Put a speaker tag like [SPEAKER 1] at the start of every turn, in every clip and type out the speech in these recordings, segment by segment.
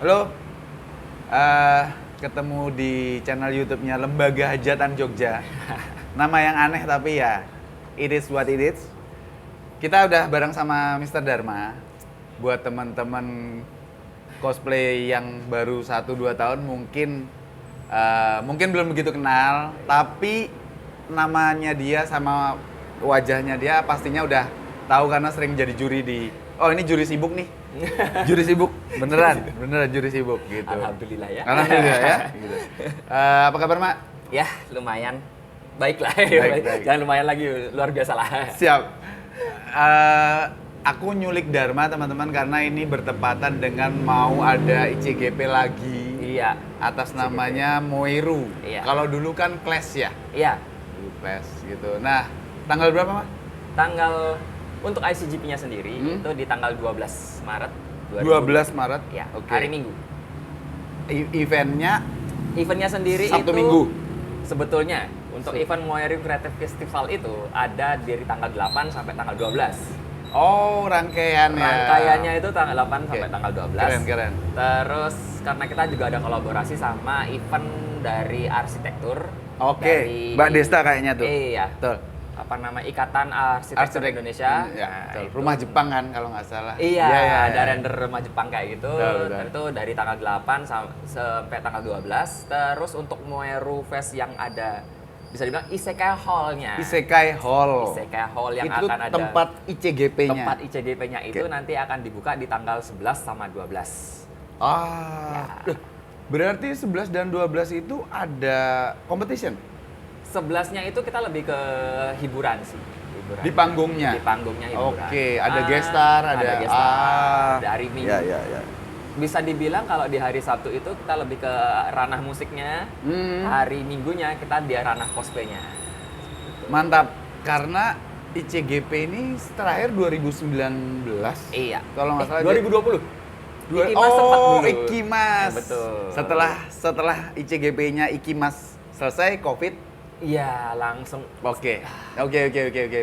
[SPEAKER 1] Halo, eh, ketemu di channel YouTube-nya Lembaga Hajatan Jogja. Nama yang aneh tapi ya, it is what it is. Kita udah bareng sama Mr. Dharma. Buat teman-teman cosplay yang baru 1-2 tahun mungkin belum begitu kenal, tapi namanya dia sama wajahnya dia pastinya udah tahu karena sering jadi juri di. Oh, ini juri sibuk nih. Juri sibuk, beneran juri sibuk gitu.
[SPEAKER 2] Alhamdulillah ya.
[SPEAKER 1] Alhamdulillah ya. Gitu. Apa kabar, Mak?
[SPEAKER 2] Ya, lumayan. Baiklah.
[SPEAKER 1] Baik.
[SPEAKER 2] Jangan lumayan lagi, luar biasa lah.
[SPEAKER 1] Siap. Aku nyulik Dharma teman-teman karena ini bertepatan dengan mau ada ICGP lagi.
[SPEAKER 2] Iya.
[SPEAKER 1] Atas namanya Moeru.
[SPEAKER 2] Iya.
[SPEAKER 1] Kalau dulu kan Clash ya.
[SPEAKER 2] Iya.
[SPEAKER 1] Dulu Clash gitu. Nah, tanggal berapa, Mak?
[SPEAKER 2] Tanggal untuk ICGP-nya sendiri itu di tanggal 12 Maret
[SPEAKER 1] 12 Maret.
[SPEAKER 2] Ya,
[SPEAKER 1] Oke.
[SPEAKER 2] hari Minggu.
[SPEAKER 1] Eventnya
[SPEAKER 2] Eventnya sendiri
[SPEAKER 1] Sabtu
[SPEAKER 2] itu
[SPEAKER 1] Minggu.
[SPEAKER 2] Sebetulnya untuk event Moeru Creative Festival itu ada dari tanggal 8 sampai tanggal 12.
[SPEAKER 1] Oh, rangkaiannya.
[SPEAKER 2] Rangkaiannya itu tanggal 8
[SPEAKER 1] Oke.
[SPEAKER 2] sampai tanggal 12.
[SPEAKER 1] Keren.
[SPEAKER 2] Terus karena kita juga ada kolaborasi sama event dari arsitektur.
[SPEAKER 1] Oke.
[SPEAKER 2] Dari-
[SPEAKER 1] Mbak Desta kayaknya tuh.
[SPEAKER 2] Iya.
[SPEAKER 1] Betul.
[SPEAKER 2] Apa nama Ikatan Arsitektur
[SPEAKER 1] Arsitek
[SPEAKER 2] Indonesia.
[SPEAKER 1] Ya,
[SPEAKER 2] Nah,
[SPEAKER 1] betul.
[SPEAKER 2] itu.
[SPEAKER 1] Rumah Jepang kan kalau nggak salah.
[SPEAKER 2] Iya,
[SPEAKER 1] Iya.
[SPEAKER 2] ada render rumah Jepang kayak gitu.
[SPEAKER 1] Betul.
[SPEAKER 2] Dan itu dari tanggal 8 sampai tanggal 12. Terus untuk Moeru Fest yang ada bisa dibilang Isekai Hall-nya.
[SPEAKER 1] Isekai Hall.
[SPEAKER 2] Isekai Hall yang
[SPEAKER 1] itu
[SPEAKER 2] akan ada
[SPEAKER 1] tempat ICGP-nya.
[SPEAKER 2] tempat ICGP-nya itu
[SPEAKER 1] Oke.
[SPEAKER 2] nanti akan dibuka di tanggal 11 sama 12.
[SPEAKER 1] Ah.
[SPEAKER 2] Ya.
[SPEAKER 1] Loh, berarti 11 dan 12 itu ada competition
[SPEAKER 2] 11-nya itu kita lebih ke hiburan sih. Hiburan.
[SPEAKER 1] di panggungnya.
[SPEAKER 2] Di panggungnya hiburan.
[SPEAKER 1] Oke, ada guest star, ada
[SPEAKER 2] guest star. Dari Minggu.
[SPEAKER 1] Ya.
[SPEAKER 2] Bisa dibilang kalau di hari Sabtu itu kita lebih ke ranah musiknya,
[SPEAKER 1] Hmm.
[SPEAKER 2] hari Minggunya kita di ranah cosplaynya.
[SPEAKER 1] Mantap. Karena ICGP ini terakhir 2019.
[SPEAKER 2] Iya.
[SPEAKER 1] Kalau nggak salah
[SPEAKER 2] 2020.
[SPEAKER 1] Dua-
[SPEAKER 2] Ikimas sempat
[SPEAKER 1] oh,
[SPEAKER 2] dulu.
[SPEAKER 1] Ikimas.
[SPEAKER 2] Ya, betul.
[SPEAKER 1] Setelah ICGP-nya Ikimas selesai, COVID.
[SPEAKER 2] Iya, langsung
[SPEAKER 1] Oke,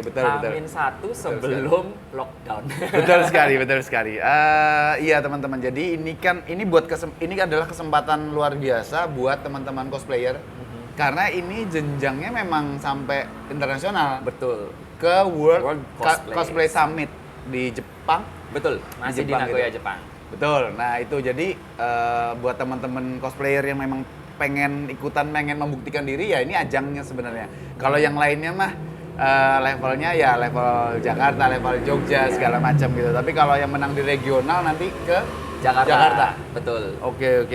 [SPEAKER 1] betul.
[SPEAKER 2] Amin 1 sebelum lockdown.
[SPEAKER 1] Betul sekali. Iya teman-teman. Jadi ini adalah kesempatan luar biasa buat teman-teman cosplayer karena ini jenjangnya memang sampai internasional
[SPEAKER 2] Betul.
[SPEAKER 1] ke World
[SPEAKER 2] Cosplay.
[SPEAKER 1] Cosplay Summit di Jepang.
[SPEAKER 2] Betul, masih di
[SPEAKER 1] Jepang
[SPEAKER 2] Nagoya,
[SPEAKER 1] gitu.
[SPEAKER 2] Jepang.
[SPEAKER 1] Betul. Nah itu jadi buat teman-teman cosplayer yang memang pengen membuktikan diri ya ini ajangnya sebenarnya. Kalau yang lainnya mah levelnya ya level Jakarta, level Jogja segala macam gitu. Tapi kalau yang menang di regional nanti ke
[SPEAKER 2] Jakarta. Betul.
[SPEAKER 1] Oke.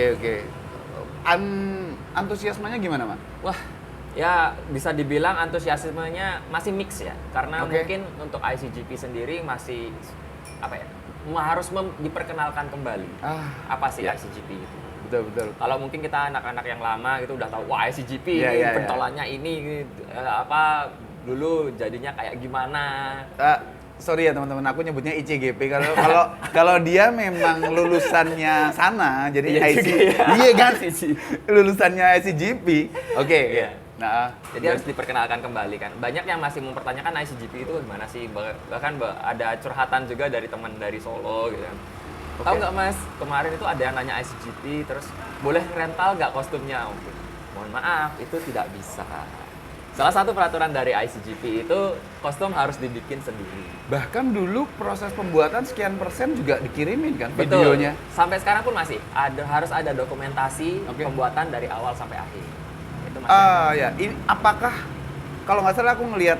[SPEAKER 1] Antusiasmenya gimana, Mas?
[SPEAKER 2] Wah, ya bisa dibilang antusiasmenya masih mix ya. Karena
[SPEAKER 1] Oke.
[SPEAKER 2] mungkin untuk ICGP sendiri masih apa ya? Harus diperkenalkan kembali. Apa sih
[SPEAKER 1] ya.
[SPEAKER 2] ICGP itu?
[SPEAKER 1] Betul.
[SPEAKER 2] Kalau mungkin kita anak-anak yang lama gitu udah tahu wah ICGP
[SPEAKER 1] Iya,
[SPEAKER 2] ini
[SPEAKER 1] iya.
[SPEAKER 2] pentolannya ini apa dulu jadinya kayak gimana.
[SPEAKER 1] Sorry ya teman-teman, aku nyebutnya ICGP kalau dia memang lulusannya sana, jadi
[SPEAKER 2] Iya
[SPEAKER 1] IC,
[SPEAKER 2] juga ya.
[SPEAKER 1] iya kan, lulusannya ICGP. Oke.
[SPEAKER 2] Iya.
[SPEAKER 1] Nah,
[SPEAKER 2] Jadi harus diperkenalkan kembali kan. Banyak yang masih mempertanyakan ICGP itu gimana sih? Bahkan ada curhatan juga dari teman dari Solo gitu kan. Tahu
[SPEAKER 1] Oke.
[SPEAKER 2] nggak Mas, kemarin itu ada yang nanya ICGP, terus boleh rental nggak kostumnya? Oke. Mohon maaf, itu tidak bisa. Salah satu peraturan dari ICGP itu kostum harus dibikin sendiri.
[SPEAKER 1] bahkan dulu proses pembuatan sekian persen juga dikirimin kan
[SPEAKER 2] Betul.
[SPEAKER 1] videonya.
[SPEAKER 2] Sampai sekarang pun masih harus ada dokumentasi
[SPEAKER 1] Oke.
[SPEAKER 2] pembuatan dari awal sampai akhir. Itu masih.
[SPEAKER 1] Ya, ini apakah kalau nggak salah aku ngelihat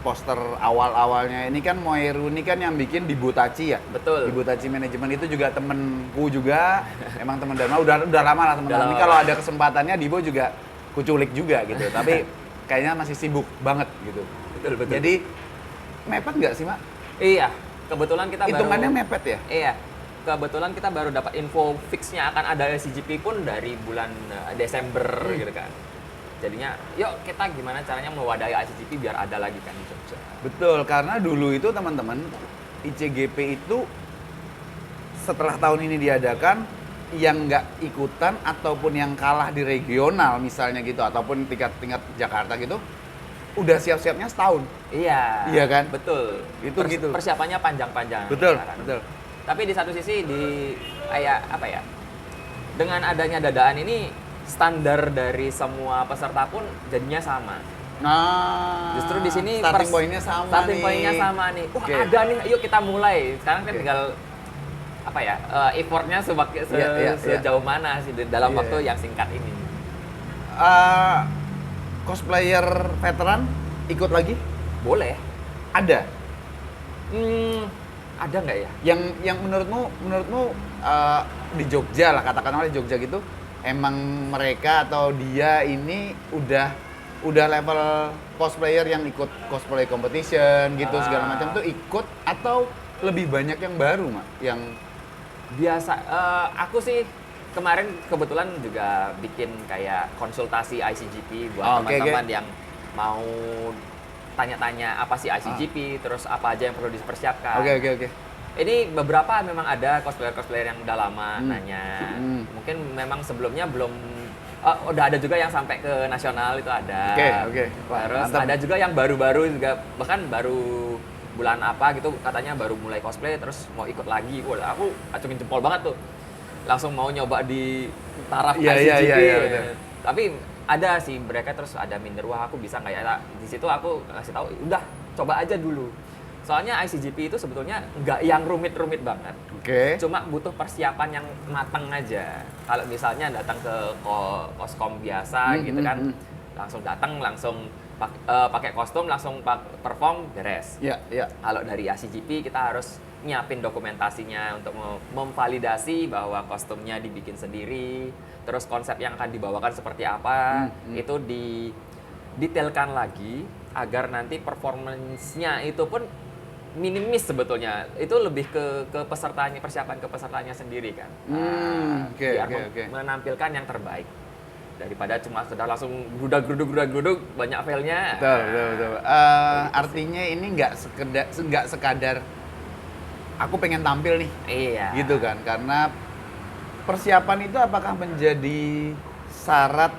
[SPEAKER 1] poster awal-awalnya ini kan Moeru ini kan yang bikin di Butachi ya.
[SPEAKER 2] Betul.
[SPEAKER 1] Di Butachi Manajemen itu juga temenku juga, emang temen Dharma udah lama lah temen
[SPEAKER 2] Udah
[SPEAKER 1] Dharma. Ini
[SPEAKER 2] lama.
[SPEAKER 1] kalau ada kesempatannya Dibo juga kuculik juga gitu. Tapi kayaknya masih sibuk banget gitu.
[SPEAKER 2] Betul.
[SPEAKER 1] Jadi mepet nggak sih, Mak?
[SPEAKER 2] Iya, kebetulan kita
[SPEAKER 1] Hitungannya
[SPEAKER 2] baru
[SPEAKER 1] mepet ya?
[SPEAKER 2] Iya. Kebetulan kita baru dapat info fixnya akan ada ICGP pun dari bulan Desember gitu kan. Jadinya, yuk kita gimana caranya mewadahi ICGP biar ada lagi kan di Jogja.
[SPEAKER 1] Betul, karena dulu itu teman-teman ICGP itu setelah tahun ini diadakan yang nggak ikutan ataupun yang kalah di regional misalnya gitu ataupun tingkat Jakarta gitu udah siap-siapnya setahun.
[SPEAKER 2] Iya.
[SPEAKER 1] Iya kan?
[SPEAKER 2] Betul.
[SPEAKER 1] Itu gitu.
[SPEAKER 2] Persiapannya panjang-panjang.
[SPEAKER 1] Betul,
[SPEAKER 2] sekarang.
[SPEAKER 1] betul.
[SPEAKER 2] Tapi di satu sisi kayak apa ya? Dengan adanya dadaan ini standar dari semua peserta pun jadinya sama.
[SPEAKER 1] Nah,
[SPEAKER 2] Justru di sini
[SPEAKER 1] starting point-nya sama
[SPEAKER 2] starting
[SPEAKER 1] nih.
[SPEAKER 2] point-nya sama nih. Wah,
[SPEAKER 1] Oke.
[SPEAKER 2] ada nih. Ayo kita mulai. Sekarang kan
[SPEAKER 1] Oke.
[SPEAKER 2] tinggal apa ya? Effortnya
[SPEAKER 1] Iya.
[SPEAKER 2] sejauh mana sih dalam
[SPEAKER 1] Iya.
[SPEAKER 2] waktu yang singkat ini.
[SPEAKER 1] Cosplayer veteran ikut lagi?
[SPEAKER 2] Boleh.
[SPEAKER 1] Ada.
[SPEAKER 2] Ada nggak ya?
[SPEAKER 1] Yang menurutmu di Jogja lah, katakanlah di Jogja gitu, emang mereka atau dia ini udah level cosplayer yang ikut cosplay competition gitu segala macam tuh ikut, atau lebih banyak yang baru, Mak? Yang
[SPEAKER 2] Biasa, aku sih kemarin kebetulan juga bikin kayak konsultasi ICGP buat
[SPEAKER 1] Oke,
[SPEAKER 2] teman-teman yang mau tanya-tanya apa sih ICGP, terus apa aja yang perlu dipersiapkan.
[SPEAKER 1] Oke.
[SPEAKER 2] Ini beberapa memang ada cosplayer-cosplayer yang udah lama nanya.
[SPEAKER 1] Hmm.
[SPEAKER 2] Mungkin memang sebelumnya belum, udah ada juga yang sampai ke nasional itu ada.
[SPEAKER 1] Oke. Wah,
[SPEAKER 2] Terus
[SPEAKER 1] mantap.
[SPEAKER 2] ada juga yang baru-baru juga, bahkan baru bulan apa gitu katanya baru mulai cosplay terus mau ikut lagi. Wah, aku acungin jempol banget tuh. Langsung mau nyoba di taraf
[SPEAKER 1] Iya,
[SPEAKER 2] ICGP.
[SPEAKER 1] betul.
[SPEAKER 2] Tapi ada sih mereka terus ada minder, wah aku bisa nggak ya? Di situ aku ngasih tahu, udah coba aja dulu. Soalnya ICGP itu sebetulnya nggak yang rumit-rumit banget.
[SPEAKER 1] Oke.
[SPEAKER 2] Cuma butuh persiapan yang matang aja. Kalau misalnya datang ke koskom biasa gitu kan, langsung datang, langsung pakai kostum, langsung perform, beres.
[SPEAKER 1] Iya.
[SPEAKER 2] Kalau dari ICGP kita harus nyiapin dokumentasinya untuk memvalidasi bahwa kostumnya dibikin sendiri, terus konsep yang akan dibawakan seperti apa, itu didetailkan lagi agar nanti performance-nya itu pun minimis sebetulnya. Itu lebih ke pesertanya, persiapan ke pesertanya sendiri kan.
[SPEAKER 1] Oke.
[SPEAKER 2] Biar menampilkan yang terbaik. Daripada cuma sudah langsung grudak-gruduk banyak failnya.
[SPEAKER 1] Betul. Artinya ini nggak sekadar aku pengen tampil nih,
[SPEAKER 2] Iya.
[SPEAKER 1] gitu kan? Karena persiapan itu apakah menjadi syarat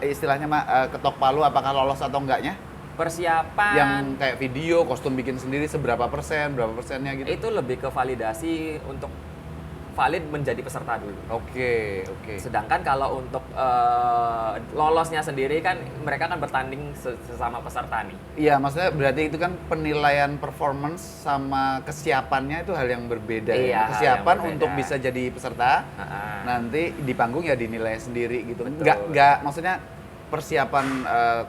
[SPEAKER 1] istilahnya ketok palu apakah lolos atau enggaknya?
[SPEAKER 2] Persiapan
[SPEAKER 1] Yang kayak video, kostum bikin sendiri berapa persennya gitu?
[SPEAKER 2] itu lebih ke validasi untuk valid menjadi peserta dulu.
[SPEAKER 1] Oke.
[SPEAKER 2] Sedangkan kalau untuk lolosnya sendiri kan mereka kan bertanding sesama peserta nih.
[SPEAKER 1] Iya, maksudnya berarti itu kan penilaian performance sama kesiapannya itu hal yang berbeda.
[SPEAKER 2] Iya,
[SPEAKER 1] Ya.
[SPEAKER 2] hal
[SPEAKER 1] Kesiapan
[SPEAKER 2] yang berbeda.
[SPEAKER 1] untuk bisa jadi peserta, nanti di panggung ya dinilai sendiri gitu.
[SPEAKER 2] Betul.
[SPEAKER 1] Nggak, maksudnya persiapan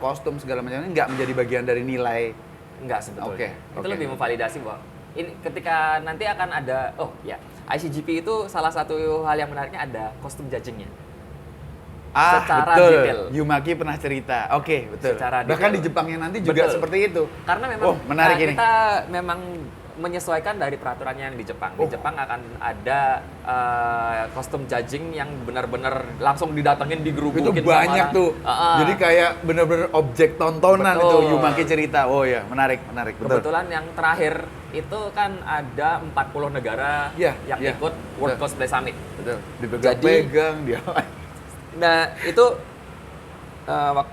[SPEAKER 1] kostum segala macam ini nggak menjadi bagian dari nilai.
[SPEAKER 2] Enggak sebetulnya.
[SPEAKER 1] Oke,
[SPEAKER 2] Itu
[SPEAKER 1] oke.
[SPEAKER 2] lebih memvalidasi bahwa ini ketika nanti akan ada, ICGP itu salah satu hal yang menariknya ada kostum judgingnya. Secara
[SPEAKER 1] betul.
[SPEAKER 2] detail.
[SPEAKER 1] Yumaki pernah cerita. Oke, betul.
[SPEAKER 2] Secara
[SPEAKER 1] Bahkan
[SPEAKER 2] detail.
[SPEAKER 1] di Jepangnya nanti juga
[SPEAKER 2] Betul.
[SPEAKER 1] seperti itu.
[SPEAKER 2] Karena memang
[SPEAKER 1] menarik ini.
[SPEAKER 2] kita memang menyesuaikan dari peraturannya yang di Jepang. Di Jepang akan ada kostum judging yang benar-benar langsung didatengin
[SPEAKER 1] Itu
[SPEAKER 2] digerubukin
[SPEAKER 1] banyak
[SPEAKER 2] sama
[SPEAKER 1] tuh.
[SPEAKER 2] orang.
[SPEAKER 1] Jadi kayak bener-bener objek tontonan
[SPEAKER 2] Betul.
[SPEAKER 1] itu Yumaki cerita. Oh ya, menarik, betul.
[SPEAKER 2] Kebetulan yang terakhir itu kan ada 40 negara
[SPEAKER 1] Iya,
[SPEAKER 2] yang
[SPEAKER 1] iya.
[SPEAKER 2] ikut World
[SPEAKER 1] Betul.
[SPEAKER 2] Cosplay Summit.
[SPEAKER 1] Betul. Dipegang-pegang dia.
[SPEAKER 2] Nah, itu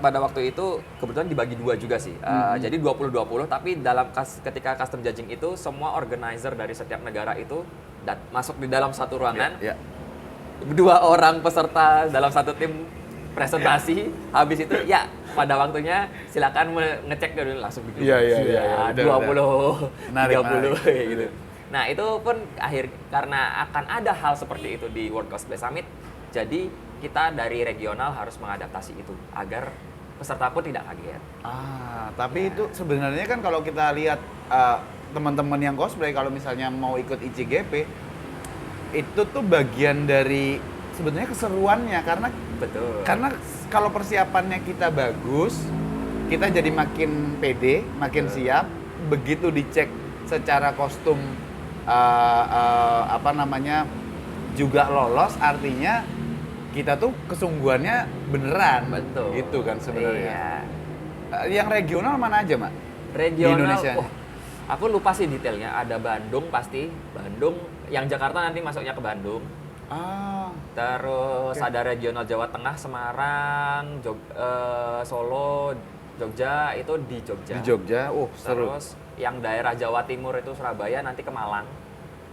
[SPEAKER 2] pada waktu itu kebetulan dibagi dua juga sih. Jadi 20-20, tapi ketika custom judging itu semua organizer dari setiap negara itu masuk di dalam satu ruangan.
[SPEAKER 1] Iya.
[SPEAKER 2] 2 orang peserta dalam satu tim presentasi, habis itu ya pada waktunya silakan ngecek dulu langsung di grup.
[SPEAKER 1] Iya, benar,
[SPEAKER 2] 20,
[SPEAKER 1] Menarik,
[SPEAKER 2] 30
[SPEAKER 1] menarik.
[SPEAKER 2] kayak gitu. Nah, itu pun karena akan ada hal seperti itu di World Cosplay Summit, jadi kita dari regional harus mengadaptasi itu agar peserta pun tidak kaget.
[SPEAKER 1] Tapi itu sebenarnya kan kalau kita lihat teman-teman yang cosplay kalau misalnya mau ikut ICGP itu tuh bagian dari sebenarnya keseruannya
[SPEAKER 2] Betul.
[SPEAKER 1] karena kalau persiapannya kita bagus, kita jadi makin pede, makin siap. Begitu dicek secara kostum juga lolos, artinya kita tuh kesungguhannya beneran.
[SPEAKER 2] Betul.
[SPEAKER 1] Gitu kan sebenarnya.
[SPEAKER 2] Iya.
[SPEAKER 1] Yang regional mana aja, Mak?
[SPEAKER 2] Regional,
[SPEAKER 1] Di Indonesia.
[SPEAKER 2] aku lupa sih detailnya. Ada Bandung pasti, Bandung. Yang Jakarta nanti masuknya ke Bandung. Terus ada regional Jawa Tengah, Semarang, Solo, Jogja, itu di Jogja.
[SPEAKER 1] Di Jogja, seru.
[SPEAKER 2] Terus yang daerah Jawa Timur itu Surabaya, nanti ke Malang.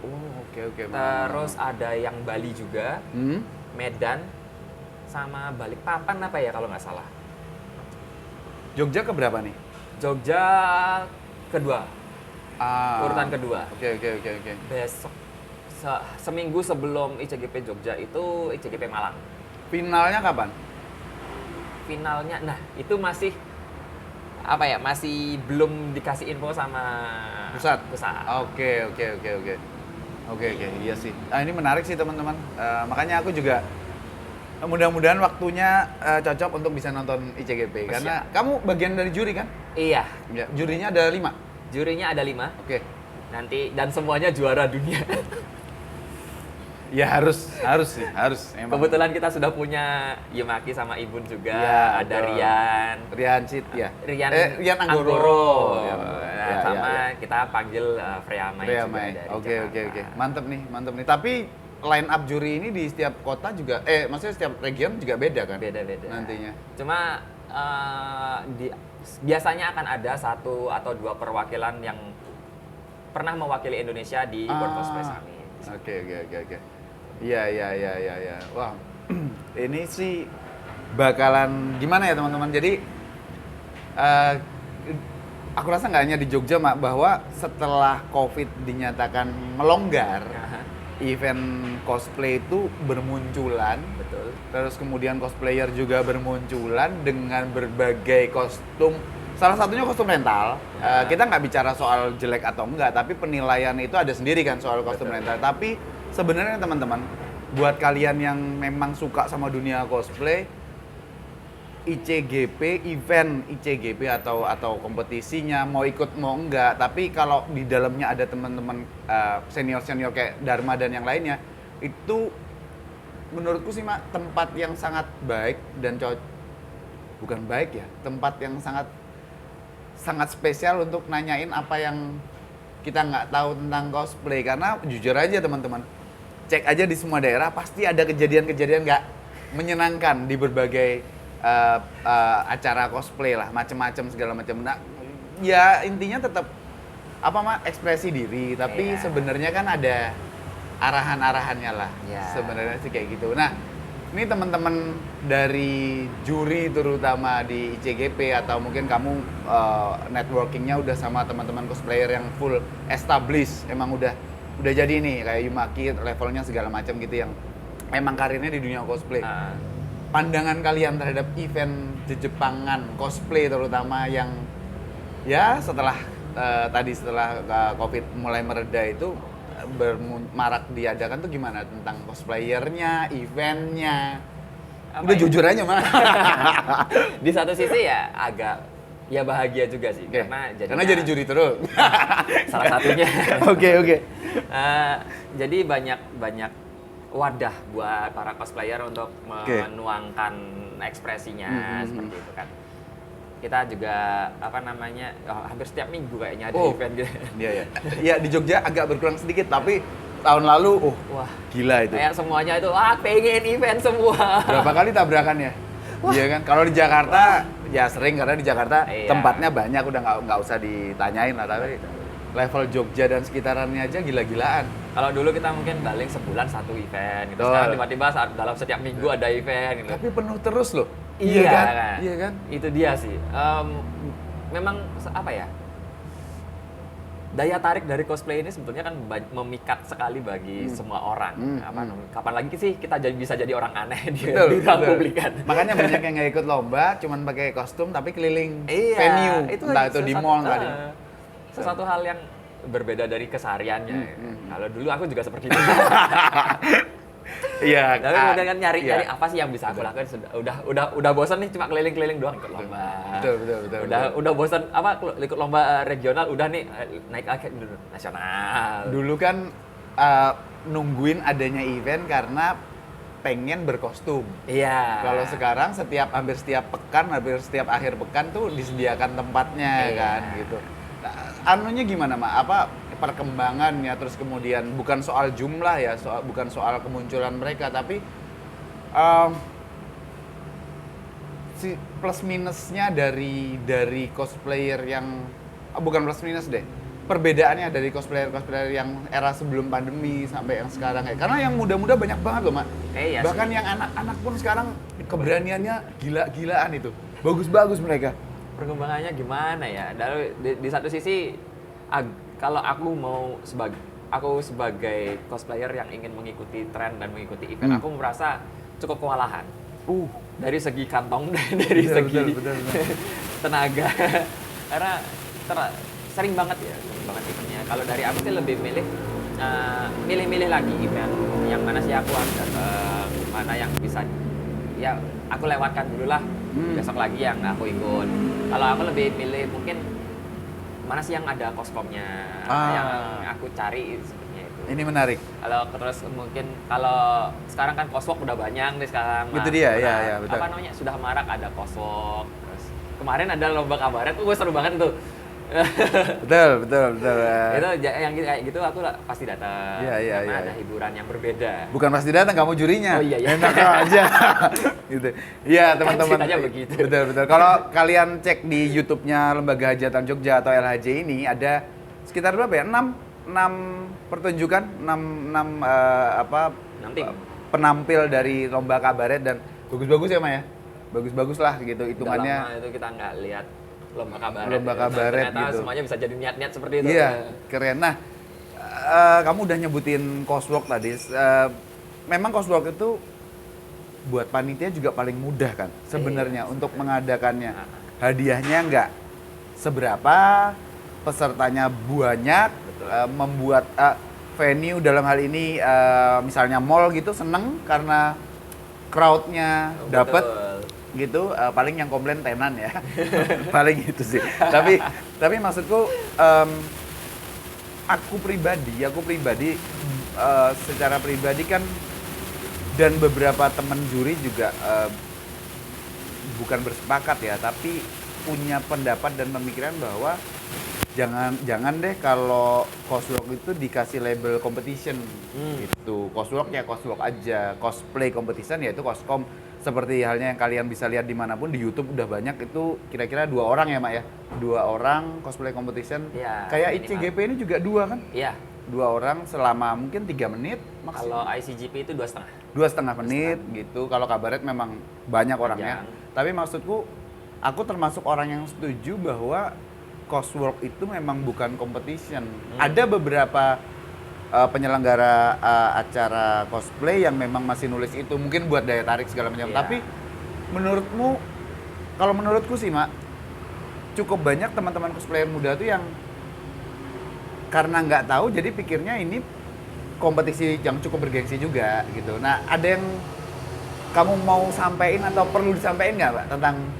[SPEAKER 1] Oh, oke.
[SPEAKER 2] Terus ada yang Bali juga,
[SPEAKER 1] Hmm?
[SPEAKER 2] Medan, sama Balikpapan apa ya kalau nggak salah.
[SPEAKER 1] Jogja keberapa nih?
[SPEAKER 2] Jogja kedua, urutan kedua.
[SPEAKER 1] Oke.
[SPEAKER 2] Besok seminggu sebelum ICGP Jogja itu ICGP Malang.
[SPEAKER 1] Finalnya kapan?
[SPEAKER 2] Finalnya, nah itu masih apa ya? Masih belum dikasih info sama
[SPEAKER 1] Pusat.
[SPEAKER 2] Pusat.
[SPEAKER 1] Oke. Iya sih. Ah, ini menarik sih teman-teman. Makanya aku juga mudah-mudahan waktunya cocok untuk bisa nonton ICGP karena kamu bagian dari juri kan?
[SPEAKER 2] Iya,
[SPEAKER 1] Ya, jurinya ada 5.
[SPEAKER 2] jurinya ada 5
[SPEAKER 1] Oke.
[SPEAKER 2] nanti dan semuanya juara dunia.
[SPEAKER 1] Ya harus sih, harus. Emang.
[SPEAKER 2] Kebetulan kita sudah punya Yumaki sama Ibun juga,
[SPEAKER 1] Ya,
[SPEAKER 2] ada
[SPEAKER 1] betul.
[SPEAKER 2] Rian.
[SPEAKER 1] Rian Cid ya.
[SPEAKER 2] Rian
[SPEAKER 1] Anggoro.
[SPEAKER 2] Anggoro.
[SPEAKER 1] Ya,
[SPEAKER 2] Nah,
[SPEAKER 1] ya,
[SPEAKER 2] sama
[SPEAKER 1] ya.
[SPEAKER 2] kita panggil Freya Mai
[SPEAKER 1] Freya
[SPEAKER 2] juga
[SPEAKER 1] Mai.
[SPEAKER 2] dari
[SPEAKER 1] Oke.
[SPEAKER 2] Jakarta.
[SPEAKER 1] Mantep nih. Tapi line up juri ini di setiap kota juga maksudnya setiap region juga beda kan?
[SPEAKER 2] Beda-beda.
[SPEAKER 1] Nantinya.
[SPEAKER 2] Cuma biasanya akan ada 1 atau 2 perwakilan yang pernah mewakili Indonesia di World Cosplay Summit.
[SPEAKER 1] Oke. Iya. Wah, ini sih bakalan gimana ya teman-teman. Jadi aku rasa nggak hanya di Jogja, Mak, bahwa setelah COVID dinyatakan melonggar, event cosplay itu bermunculan.
[SPEAKER 2] Betul.
[SPEAKER 1] Terus kemudian cosplayer juga bermunculan dengan berbagai kostum. Salah satunya kostum rental. Kita nggak bicara soal jelek atau enggak, tapi penilaian itu ada sendiri kan soal kostum
[SPEAKER 2] Betul.
[SPEAKER 1] rental. Tapi sebenarnya teman-teman, buat kalian yang memang suka sama dunia cosplay, ICGP, event ICGP atau kompetisinya mau ikut mau enggak, tapi kalau di dalamnya ada teman-teman senior-senior kayak Dharma dan yang lainnya, itu menurutku sih, Mak, tempat yang sangat baik dan bukan baik ya, tempat yang sangat spesial untuk nanyain apa yang kita nggak tahu tentang cosplay. Karena jujur aja teman-teman, cek aja di semua daerah pasti ada kejadian-kejadian nggak menyenangkan di berbagai acara cosplay lah, macem-macem segala macam. Nah, ya intinya tetap ekspresi diri, tapi
[SPEAKER 2] Iya.
[SPEAKER 1] sebenarnya kan ada arahan-arahannya lah.
[SPEAKER 2] Iya.
[SPEAKER 1] Sebenarnya sih kayak gitu. Nah, ini teman-teman dari juri terutama di ICGP atau mungkin kamu networkingnya udah sama teman-teman cosplayer yang full established, emang udah jadi nih kayak Yumaki levelnya segala macam gitu yang emang karirnya di dunia cosplay. Pandangan kalian terhadap event di Jepangan cosplay terutama yang ya setelah COVID mulai mereda itu marak diadakan tuh gimana tentang cosplayernya, eventnya? Udah jujur aja, Mah.
[SPEAKER 2] Di satu sisi ya agak ya bahagia juga sih
[SPEAKER 1] Karena
[SPEAKER 2] karena
[SPEAKER 1] jadi juri terus.
[SPEAKER 2] salah satunya.
[SPEAKER 1] Oke.
[SPEAKER 2] Jadi banyak wadah buat para cosplayer untuk menuangkan ekspresinya seperti itu kan. Kita juga hampir setiap minggu kayaknya ada event gitu.
[SPEAKER 1] Iya. Ya di Jogja agak berkurang sedikit, tapi tahun lalu
[SPEAKER 2] wah
[SPEAKER 1] gila itu.
[SPEAKER 2] Kayak semuanya itu pengen event semua.
[SPEAKER 1] Berapa kali tabrakannya? Iya kan? Kalau di Jakarta ya sering, karena di Jakarta tempatnya banyak, udah nggak usah ditanyain lah. Tapi level Jogja dan sekitarannya aja gila-gilaan.
[SPEAKER 2] Kalau dulu kita mungkin paling sebulan 1 event gitu. Sekarang tiba-tiba dalam setiap minggu ada event gitu.
[SPEAKER 1] Tapi penuh terus loh.
[SPEAKER 2] Iya kan?
[SPEAKER 1] Iya kan?
[SPEAKER 2] Itu dia sih. Memang apa ya? Daya tarik dari cosplay ini sebetulnya kan memikat sekali bagi semua orang. Kapan lagi sih kita bisa jadi orang aneh di ruang publik kan?
[SPEAKER 1] Makanya banyak yang nggak ikut lomba, cuman pakai kostum tapi keliling
[SPEAKER 2] Iya,
[SPEAKER 1] venue, entah itu di mall nggak di.
[SPEAKER 2] Sesuatu hal yang berbeda dari kesehariannya. Kalau dulu aku juga seperti itu.
[SPEAKER 1] Iya.
[SPEAKER 2] Tapi kemudian kan nyari apa sih yang bisa aku lakukan. Udah bosan nih cuma keliling-keliling doang ikut lomba.
[SPEAKER 1] Betul.
[SPEAKER 2] Udah bosan ikut lomba regional, udah nih naik lagi dulu nasional.
[SPEAKER 1] Dulu kan nungguin adanya event karena pengen berkostum.
[SPEAKER 2] Iya.
[SPEAKER 1] Kalau sekarang hampir setiap akhir pekan tuh disediakan tempatnya kan gitu. Nah, anunya gimana, Mak? Perkembangannya, terus kemudian bukan soal jumlah ya, bukan soal kemunculan mereka, tapi si plus minusnya dari cosplayer yang bukan plus minus deh, perbedaannya dari cosplayer-cosplayer yang era sebelum pandemi sampai yang sekarang ya? Karena yang muda-muda banyak banget loh, Mak.
[SPEAKER 2] Iya
[SPEAKER 1] Bahkan
[SPEAKER 2] sih.
[SPEAKER 1] yang anak-anak pun sekarang keberaniannya gila-gilaan itu. Bagus-bagus mereka.
[SPEAKER 2] Perkembangannya gimana ya? Di satu sisi kalau aku sebagai cosplayer yang ingin mengikuti tren dan mengikuti event, aku merasa cukup kewalahan. Dari segi kantong dan dari
[SPEAKER 1] Betul,
[SPEAKER 2] segi
[SPEAKER 1] betul.
[SPEAKER 2] tenaga. Karena sering banget eventnya. Kalau dari aku sih lebih milih-milih lagi event yang mana sih aku harus datang, mana yang bisa ya aku lewatkan dulu lah. Besok lagi yang aku ikut. Kalau aku lebih milih mungkin mana sih yang ada koskomnya, yang aku cari sebenarnya itu.
[SPEAKER 1] Ini menarik.
[SPEAKER 2] Kalau terus mungkin kalau sekarang kan coswalk udah banyak nih sekarang.
[SPEAKER 1] Itu dia, ya, betul.
[SPEAKER 2] Apa namanya, sudah marak ada coswalk. Terus kemarin ada lomba kabaret, seru banget itu.
[SPEAKER 1] Betul.
[SPEAKER 2] Itu yang kayak gitu aku pasti datang.
[SPEAKER 1] Iya.
[SPEAKER 2] Karena ada hiburan yang berbeda.
[SPEAKER 1] Bukan pasti datang, kamu jurinya.
[SPEAKER 2] Oh iya.
[SPEAKER 1] Enak aja. Gitu. Iya, teman-teman.
[SPEAKER 2] ceritanya begitu.
[SPEAKER 1] Betul. Kalau kalian cek di YouTube-nya Lembaga Hajatan Jogja atau LHJ ini ada sekitar berapa ya? 6 pertunjukan, 6
[SPEAKER 2] tim.
[SPEAKER 1] penampil dari lomba kabaret dan bagus-bagus ya, Ma ya. Bagus-bagus lah gitu hitungannya.
[SPEAKER 2] Udah lama itu kita nggak lihat lomba kabaret.
[SPEAKER 1] Lomba kabaret
[SPEAKER 2] ternyata
[SPEAKER 1] gitu.
[SPEAKER 2] semuanya bisa jadi niat-niat seperti itu.
[SPEAKER 1] Iya, keren. Nah, kamu udah nyebutin coswalk tadi. Memang coswalk itu buat panitia juga paling mudah kan sebenarnya untuk mengadakannya. Hadiahnya nggak seberapa, pesertanya banyak, membuat venue dalam hal ini misalnya mall gitu seneng karena crowd-nya dapet. Gitu, paling yang komplain tenan ya. Paling itu sih. Tapi maksudku aku pribadi secara pribadi kan dan beberapa teman juri juga bukan bersepakat ya, tapi punya pendapat dan pemikiran bahwa jangan deh kalau coswalk itu dikasih label competition gitu. Coswalk ya coswalk aja, cosplay competition ya itu coscom. Seperti halnya yang kalian bisa lihat dimanapun di YouTube udah banyak itu kira-kira 2 orang ya, Mak ya? 2 orang cosplay competition.
[SPEAKER 2] Ya,
[SPEAKER 1] kayak
[SPEAKER 2] minimal.
[SPEAKER 1] ICGP ini juga 2 kan?
[SPEAKER 2] Iya.
[SPEAKER 1] 2 orang selama mungkin 3 menit maksimal.
[SPEAKER 2] Kalau ICGP itu 2,5.
[SPEAKER 1] 2,5 menit gitu. Kalau kabaret memang banyak orangnya. Tapi maksudku, aku termasuk orang yang setuju bahwa coswalk itu memang bukan competition. Ada beberapa penyelenggara acara cosplay yang memang masih nulis itu mungkin buat daya tarik segala macam. Tapi menurutmu, kalau menurutku sih, Mak, cukup banyak teman-teman cosplayer muda tuh yang karena nggak tahu jadi pikirnya ini kompetisi yang cukup bergengsi juga gitu. Nah, ada yang kamu mau sampaikan atau perlu disampaikan nggak, Pak,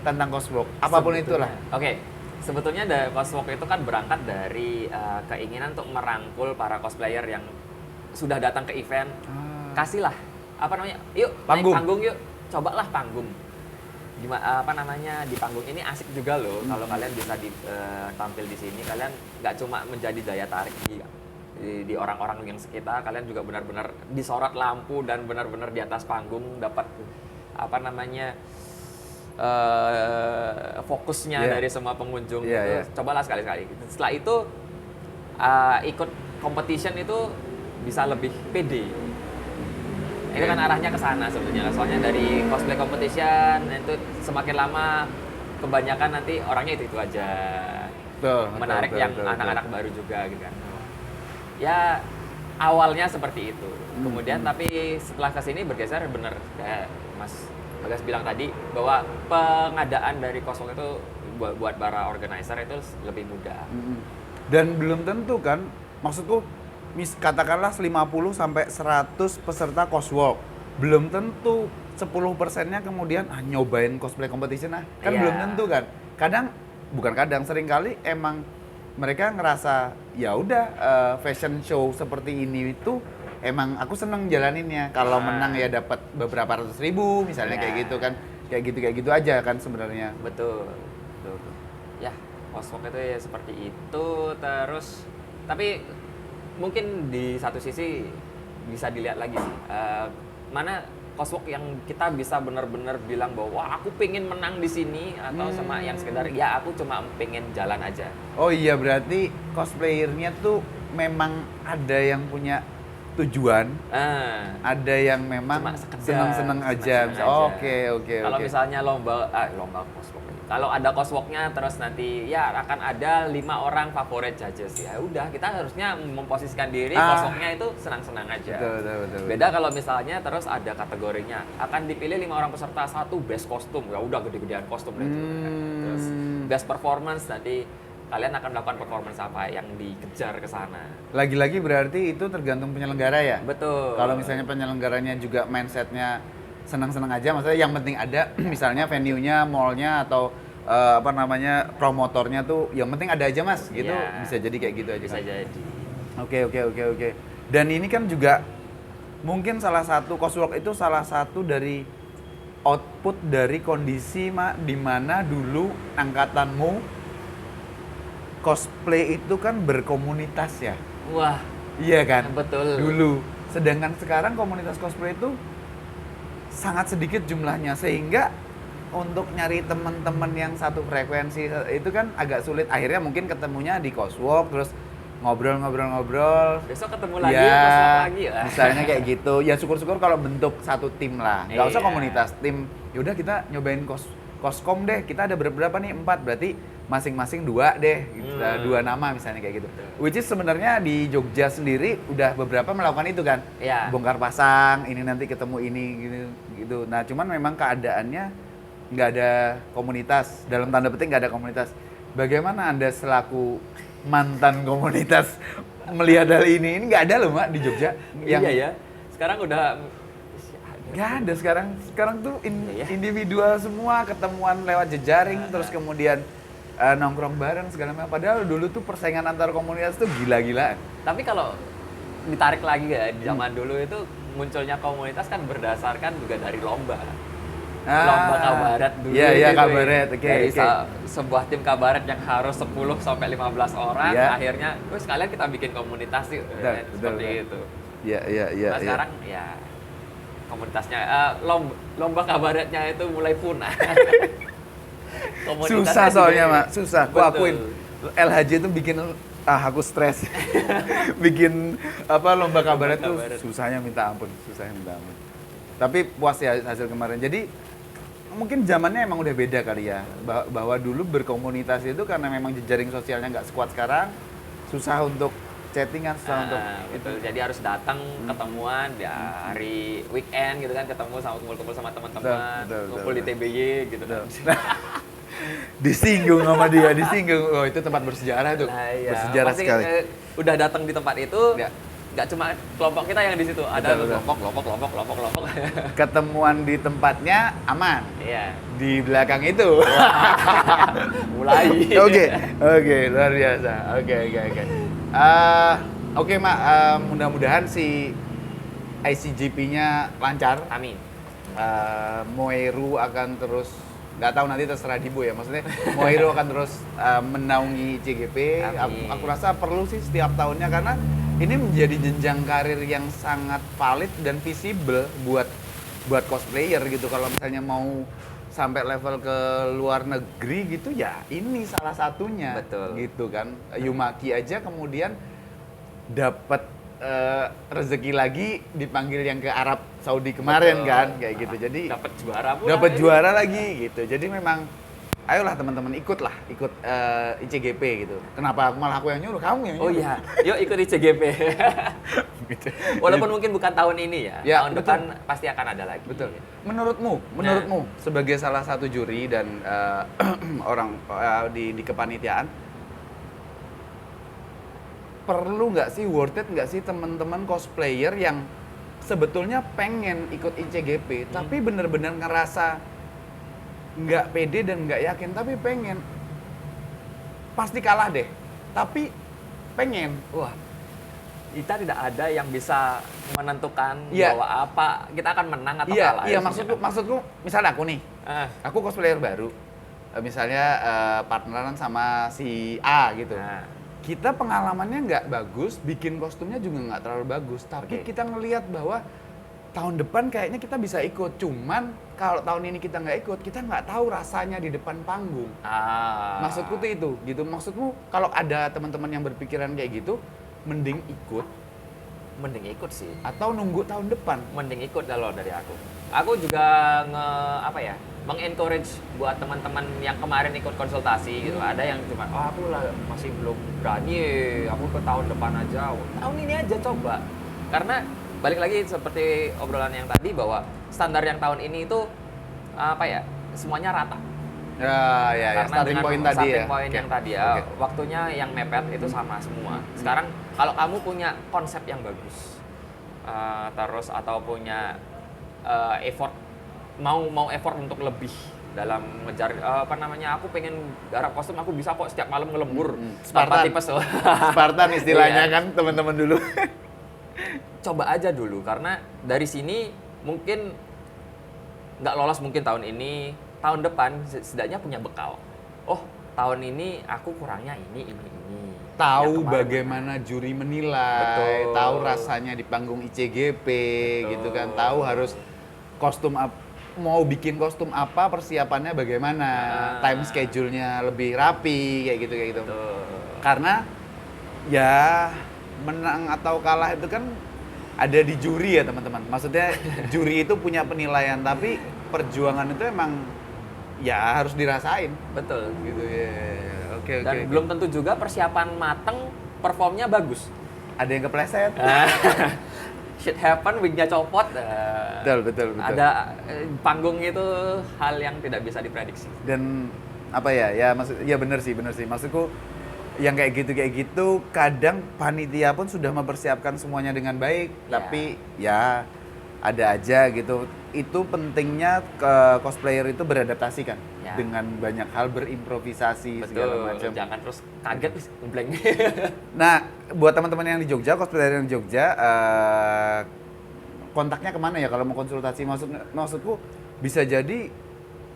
[SPEAKER 1] tentang coswalk apapun itulah?
[SPEAKER 2] Oke. Sebetulnya coswalk itu kan berangkat dari keinginan untuk merangkul para cosplayer yang sudah datang ke event. Kasihlah yuk
[SPEAKER 1] panggung.
[SPEAKER 2] naik panggung yuk, cobalah panggung. Gimana di panggung ini asik juga loh. Kalau kalian bisa tampil di sini, kalian nggak cuma menjadi daya tarik di orang-orang yang sekitar, kalian juga benar-benar disorot lampu dan benar-benar di atas panggung dapat fokusnya dari semua pengunjung gitu. Cobalah sekali-kali. Setelah itu ikut competition itu bisa lebih pede. Itu kan arahnya ke sana sebetulnya. Soalnya dari cosplay competition itu semakin lama kebanyakan nanti orangnya itu aja. Menarik yang anak-anak baru juga gitu kan. Ya awalnya seperti itu. Kemudian tapi setelah kesini bergeser bener kayak Mas Bagas bilang tadi bahwa pengadaan dari coswalk itu buat para organizer itu lebih mudah.
[SPEAKER 1] Dan belum tentu kan, maksudku katakanlah 50 sampai 100 peserta coswalk. Belum tentu 10%-nya kemudian nyobain cosplay competition kan belum tentu kan. Sering kali emang mereka ngerasa ya udah fashion show seperti ini itu emang aku seneng jalaninnya. Kalau menang ya dapat beberapa ratus ribu misalnya kayak gitu kan. Kayak gitu aja kan sebenarnya.
[SPEAKER 2] Betul. Ya, coswalk itu ya seperti itu. Terus tapi mungkin di satu sisi bisa dilihat lagi sih. Mana coswalk yang kita bisa benar-benar bilang bahwa wah aku pengen menang di sini atau sama yang sekedar ya aku cuma pengen jalan aja.
[SPEAKER 1] Oh iya, berarti cosplayernya tuh memang ada yang punya tujuan, ada yang memang
[SPEAKER 2] Cuma sekedar
[SPEAKER 1] senang-senang aja.
[SPEAKER 2] senang-senang aja.
[SPEAKER 1] Oke, oke,
[SPEAKER 2] Kalau
[SPEAKER 1] oke.
[SPEAKER 2] misalnya lomba coswalk. Kalau ada coswalknya terus nanti ya akan ada 5 orang favorite judges, ya udah kita harusnya memposisikan diri coswalknya itu senang-senang aja.
[SPEAKER 1] Betul.
[SPEAKER 2] Beda kalau misalnya terus ada kategorinya akan dipilih 5 orang peserta, satu best kostum, ya udah gede-gedean kostum itu. Terus best performance, nanti kalian akan melakukan performance apa yang dikejar ke sana.
[SPEAKER 1] Lagi-lagi berarti itu tergantung penyelenggara ya?
[SPEAKER 2] Betul.
[SPEAKER 1] Kalau misalnya penyelenggaranya juga mindsetnya senang-senang aja, maksudnya yang penting ada misalnya venue-nya, mall-nya atau promotornya tuh yang penting ada aja mas, gitu.
[SPEAKER 2] Iya.
[SPEAKER 1] Bisa jadi kayak gitu aja
[SPEAKER 2] Bisa
[SPEAKER 1] kan?
[SPEAKER 2] jadi.
[SPEAKER 1] Oke. Dan ini kan juga mungkin salah satu coswalk itu salah satu dari output dari kondisi di mana dulu angkatanmu cosplay itu kan berkomunitas ya.
[SPEAKER 2] Wah,
[SPEAKER 1] Iya kan?
[SPEAKER 2] betul.
[SPEAKER 1] Dulu. Sedangkan sekarang komunitas cosplay itu sangat sedikit jumlahnya, sehingga untuk nyari teman-teman yang satu frekuensi itu kan agak sulit. Akhirnya mungkin ketemunya di coswalk, terus ngobrol.
[SPEAKER 2] Besok ketemu lagi,
[SPEAKER 1] Ya,
[SPEAKER 2] coswalk lagi ya.
[SPEAKER 1] misalnya kayak gitu. Ya syukur-syukur kalau bentuk satu tim lah. Nggak usah
[SPEAKER 2] Iya.
[SPEAKER 1] komunitas, tim. Yaudah kita nyobain koskom deh. Kita ada berapa nih? 4. Berarti masing-masing 2 deh. Gitu. 2 nama misalnya kayak gitu. Which is sebenarnya di Jogja sendiri udah beberapa melakukan itu kan.
[SPEAKER 2] Iya.
[SPEAKER 1] Bongkar pasang, ini nanti ketemu ini gitu. Nah, cuman memang keadaannya nggak ada komunitas, dalam tanda petik nggak ada komunitas. Bagaimana Anda selaku mantan komunitas melihat hal ini? Ini nggak ada loh Mak di Jogja.
[SPEAKER 2] Iya ya. Sekarang udah
[SPEAKER 1] Nggak ada sekarang tuh
[SPEAKER 2] Iya.
[SPEAKER 1] individual semua, ketemuan lewat jejaring, terus kemudian nongkrong bareng segala macam. Padahal dulu tuh persaingan antar komunitas tuh gila-gilaan.
[SPEAKER 2] Tapi kalau ditarik lagi ya, di zaman dulu itu munculnya komunitas kan berdasarkan juga dari lomba. Lomba kabaret dulu.
[SPEAKER 1] Iya,
[SPEAKER 2] gitu.
[SPEAKER 1] kabaret. Oke.
[SPEAKER 2] Dari sebuah tim kabaret yang harus 10 sampai 15 orang,
[SPEAKER 1] Iya.
[SPEAKER 2] akhirnya wes sekalian kita bikin komunitas yuk. Seperti itu.
[SPEAKER 1] Iya.
[SPEAKER 2] Nah, sekarang ya komunitasnya lomba kabaretnya itu mulai punah. Komunitasnya
[SPEAKER 1] Susah soalnya
[SPEAKER 2] juga-
[SPEAKER 1] Mak, susah. Aku
[SPEAKER 2] Betul.
[SPEAKER 1] akuin LHJ itu bikin aku stres. Bikin lomba kabaret tuh
[SPEAKER 2] Kabaret.
[SPEAKER 1] susahnya minta ampun. Tapi puas ya hasil kemarin. Jadi mungkin zamannya emang udah beda kali ya. Bahwa dulu berkomunitas itu karena memang jejaring sosialnya nggak sekuat sekarang, susah untuk chattingan, susah untuk
[SPEAKER 2] Betul. Jadi harus datang ketemuan ya hari weekend gitu kan, ketemu sama kumpul-kumpul sama teman-teman,
[SPEAKER 1] Betul.
[SPEAKER 2] kumpul di TBY gitu kan.
[SPEAKER 1] disinggung sama dia, disinggung. Oh, itu tempat bersejarah tuh.
[SPEAKER 2] Nah, iya.
[SPEAKER 1] Bersejarah
[SPEAKER 2] Pasti,
[SPEAKER 1] sekali.
[SPEAKER 2] udah datang di tempat itu,
[SPEAKER 1] Ya.
[SPEAKER 2] nggak cuma kelompok kita yang di situ, ada
[SPEAKER 1] Betul.
[SPEAKER 2] kelompok.
[SPEAKER 1] Ketemuan di tempatnya aman.
[SPEAKER 2] Iya.
[SPEAKER 1] Di belakang itu.
[SPEAKER 2] Mulai.
[SPEAKER 1] Oke, luar biasa. Oke. Oke, Mak, mudah-mudahan si ICGP-nya lancar.
[SPEAKER 2] Amin.
[SPEAKER 1] Moeru akan terus, nggak tahu nanti terserah Dibo ya, maksudnya Moeru akan terus menaungi ICGP.
[SPEAKER 2] Amin.
[SPEAKER 1] Aku rasa perlu sih setiap tahunnya, karena ini menjadi jenjang karir yang sangat valid dan visible buat cosplayer gitu. Kalau misalnya mau sampai level ke luar negeri gitu ya, ini salah satunya.
[SPEAKER 2] Betul.
[SPEAKER 1] Gitu kan. Yumaki aja kemudian dapat rezeki lagi dipanggil yang ke Arab Saudi kemarin.
[SPEAKER 2] Betul.
[SPEAKER 1] Kan kayak gitu. Jadi
[SPEAKER 2] Dapat juara pula.
[SPEAKER 1] dapat juara lagi gitu. Jadi memang ayolah teman-teman ikut ICGP gitu. Kenapa malah aku yang nyuruh, kamu yang
[SPEAKER 2] Oh
[SPEAKER 1] nyuruh?
[SPEAKER 2] iya, yuk ikut ICGP.
[SPEAKER 1] Gitu.
[SPEAKER 2] Walaupun mungkin bukan tahun ini ya,
[SPEAKER 1] Ya,
[SPEAKER 2] tahun
[SPEAKER 1] betul.
[SPEAKER 2] depan pasti akan ada lagi.
[SPEAKER 1] Betul. Menurutmu sebagai salah satu juri dan orang di kepanitiaan, perlu nggak sih, worth it nggak sih teman-teman cosplayer yang sebetulnya pengen ikut ICGP tapi bener-bener ngerasa nggak pede dan nggak yakin, tapi pengen, pasti kalah deh, tapi pengen.
[SPEAKER 2] Wah, kita tidak ada yang bisa menentukan
[SPEAKER 1] Iya.
[SPEAKER 2] bahwa apa kita akan menang atau
[SPEAKER 1] Iya,
[SPEAKER 2] kalah.
[SPEAKER 1] iya
[SPEAKER 2] ya,
[SPEAKER 1] maksudku misalnya aku nih,
[SPEAKER 2] Ah,
[SPEAKER 1] aku cosplayer baru, misalnya partneran sama si A gitu.
[SPEAKER 2] nah,
[SPEAKER 1] Kita pengalamannya nggak bagus, bikin kostumnya juga nggak terlalu bagus, tapi
[SPEAKER 2] Oke.
[SPEAKER 1] kita ngelihat bahwa tahun depan kayaknya kita bisa ikut. Cuman kalau tahun ini kita nggak ikut, kita nggak tahu rasanya di depan panggung. Maksudku tuh itu, gitu. Maksudmu kalau ada teman-teman yang berpikiran kayak gitu, mending ikut
[SPEAKER 2] Mending ikut sih.
[SPEAKER 1] atau nunggu tahun depan.
[SPEAKER 2] Mending ikut kalau dari aku. Aku juga mengencourage buat teman-teman yang kemarin ikut konsultasi gitu. Ada yang cuma, oh aku lah masih belum berani, aku ke tahun depan aja. Tahun ini aja coba. Karena balik lagi seperti obrolan yang tadi bahwa standar yang tahun ini itu semuanya rata.
[SPEAKER 1] Ya,
[SPEAKER 2] Karena
[SPEAKER 1] starting
[SPEAKER 2] dengan
[SPEAKER 1] point tadi ya.
[SPEAKER 2] starting point yang tadi ya,
[SPEAKER 1] Oke.
[SPEAKER 2] waktunya yang mepet itu sama semua. Sekarang kalau kamu punya konsep yang bagus, terus atau punya effort, mau effort untuk lebih dalam ngejar aku pengen garap kostum, aku bisa kok setiap malam ngelembur tanpa
[SPEAKER 1] Spartan.
[SPEAKER 2] tipes.
[SPEAKER 1] Spartan istilahnya
[SPEAKER 2] Iya.
[SPEAKER 1] kan teman-teman dulu.
[SPEAKER 2] Coba aja dulu, karena dari sini mungkin nggak lolos mungkin tahun ini, tahun depan setidaknya punya bekal. Oh, tahun ini aku kurangnya ini.
[SPEAKER 1] Tahu
[SPEAKER 2] Yang kemarin
[SPEAKER 1] bagaimana juri menilai,
[SPEAKER 2] Betul.
[SPEAKER 1] tahu rasanya di panggung ICGP gitu kan, tahu harus kostum mau bikin kostum apa, persiapannya bagaimana, time schedule-nya lebih rapi kayak gitu.
[SPEAKER 2] Betul.
[SPEAKER 1] Karena ya menang atau kalah itu kan ada di juri ya teman-teman. Maksudnya juri itu punya penilaian, tapi perjuangan itu emang ya harus dirasain
[SPEAKER 2] Betul.
[SPEAKER 1] gitu ya. Oke.
[SPEAKER 2] Dan belum tentu juga persiapan mateng, performnya bagus.
[SPEAKER 1] Ada yang kepleset.
[SPEAKER 2] Shit happen, wignya copot.
[SPEAKER 1] Betul.
[SPEAKER 2] Ada panggung itu hal yang tidak bisa diprediksi.
[SPEAKER 1] Dan apa ya benar sih. Maksudku yang kayak gitu kadang panitia pun sudah mempersiapkan semuanya dengan baik, tapi ya ada aja gitu. Itu pentingnya cosplayer itu beradaptasi kan dengan banyak hal, berimprovisasi segala macam.
[SPEAKER 2] Jangan terus kaget wis ngeblank.
[SPEAKER 1] Nah, buat teman-teman yang di Jogja, cosplayer yang di Jogja, kontaknya kemana ya kalau mau konsultasi? Maksudku bisa jadi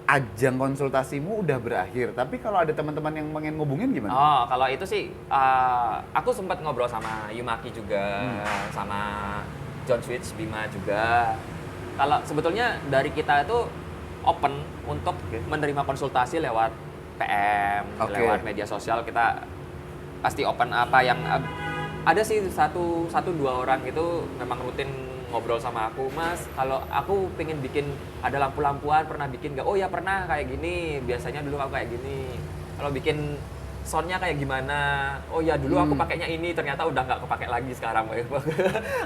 [SPEAKER 1] ajang konsultasimu udah berakhir, tapi kalau ada teman-teman yang pengen ngubungin gimana?
[SPEAKER 2] Oh, kalau itu sih, aku sempat ngobrol sama Yumaki juga, sama John Switch, Bima juga. Kalau sebetulnya dari kita itu open untuk menerima konsultasi lewat PM, lewat media sosial, kita pasti open. Apa yang ada sih satu dua orang itu memang rutin ngobrol sama aku, Mas, kalau aku pengen bikin ada lampu-lampuan, pernah bikin nggak? Oh ya pernah, kayak gini, biasanya dulu aku kayak gini. Kalau bikin soundnya kayak gimana? Oh ya dulu aku pakainya ini, ternyata udah nggak kepake lagi sekarang.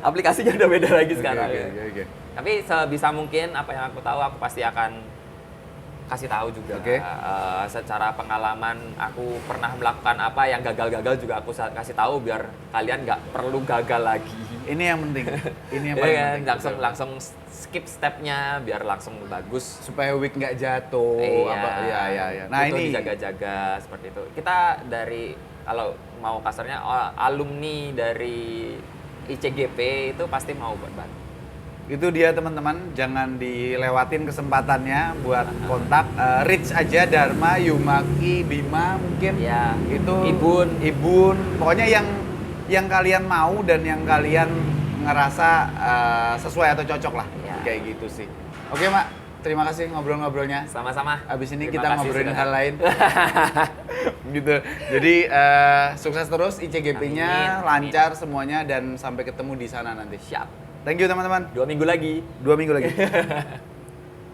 [SPEAKER 2] Aplikasinya udah beda lagi sekarang.
[SPEAKER 1] Oke.
[SPEAKER 2] Tapi sebisa mungkin apa yang aku tahu, aku pasti akan kasih tahu juga. Secara pengalaman aku pernah melakukan apa yang gagal-gagal juga aku kasih tahu biar kalian nggak perlu gagal lagi.
[SPEAKER 1] Ini yang penting. Ini yang paling penting.
[SPEAKER 2] Langsung skip stepnya biar langsung bagus.
[SPEAKER 1] Supaya wig nggak jatuh.
[SPEAKER 2] Iya.
[SPEAKER 1] Nah
[SPEAKER 2] itu
[SPEAKER 1] ini
[SPEAKER 2] dijaga-jaga seperti itu. Kita dari kalau mau kasarnya alumni dari ICGP itu pasti mau buat bantu.
[SPEAKER 1] itu dia teman-teman, jangan dilewatin kesempatannya buat kontak, reach aja Dharma, Yumaki, Bima mungkin.
[SPEAKER 2] Ya.
[SPEAKER 1] Itu
[SPEAKER 2] Ibun.
[SPEAKER 1] Pokoknya yang kalian mau dan yang kalian ngerasa sesuai atau cocok lah.
[SPEAKER 2] Ya.
[SPEAKER 1] Kayak gitu sih. Oke, Mak. Terima kasih ngobrol-ngobrolnya.
[SPEAKER 2] Sama-sama.
[SPEAKER 1] Abis ini
[SPEAKER 2] Terima
[SPEAKER 1] kita
[SPEAKER 2] kasih
[SPEAKER 1] ngobrolin
[SPEAKER 2] sudah
[SPEAKER 1] hal lain. Gitu. Jadi sukses terus ICGP-nya,
[SPEAKER 2] Amin.
[SPEAKER 1] lancar semuanya dan sampai ketemu di sana nanti.
[SPEAKER 2] Siap.
[SPEAKER 1] Thank you teman-teman.
[SPEAKER 2] 2 minggu lagi.
[SPEAKER 1] 2 minggu lagi.